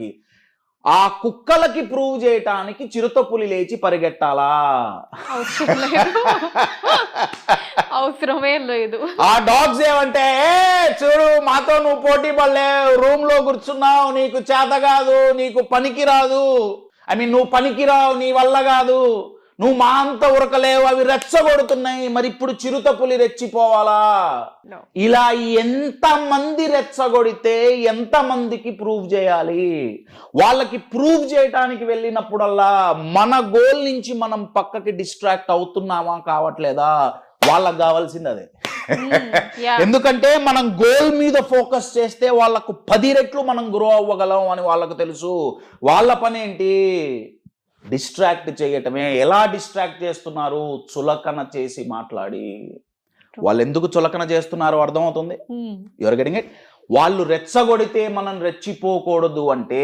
చేయటానికి, ఆ కుక్కలకి ప్రూవ్ చేయటానికి చిరుతపులి లేచి పరిగెట్టాలా? అవసరమే లేదు. ఆ డాగ్స్ ఏమంటే, చూడు మాతో నువ్వు పోటీ పడలే, రూమ్ లో కూర్చున్నావు, నీకు చేత కాదు, నీకు పనికి రాదు, నువ్వు పనికిరావు, నీ వల్ల కాదు, నువ్వు మా అంత ఉరకలేవు, అవి రెచ్చగొడుతున్నాయి, మరి ఇప్పుడు చిరుతపులి రెచ్చిపోవాలా? ఇలా ఎంత మంది రెచ్చగొడితే ఎంత మందికి ప్రూవ్ చేయాలి? వాళ్ళకి ప్రూవ్ చేయటానికి వెళ్ళినప్పుడల్లా మన గోల్ నుంచి మనం పక్కకి డిస్ట్రాక్ట్ అవుతున్నామా కావట్లేదా? వాళ్ళకి కావాల్సింది అదే. ఎందుకంటే మనం గోల్ మీద ఫోకస్ చేస్తే వాళ్ళకు 10 రెట్లు మనం గ్రో అవ్వగలం అని వాళ్ళకు తెలుసు. వాళ్ళ పని ఏంటి? డిస్ట్రాక్ట్ చేయటమే. ఎలా డిస్ట్రాక్ట్ చేస్తున్నారు? చులకన చేసి మాట్లాడి. వాళ్ళు ఎందుకు చులకన చేస్తున్నారో అర్థమవుతుంది. Your getting it? వాళ్ళు రెచ్చగొడితే మనం రెచ్చిపోకూడదు అంటే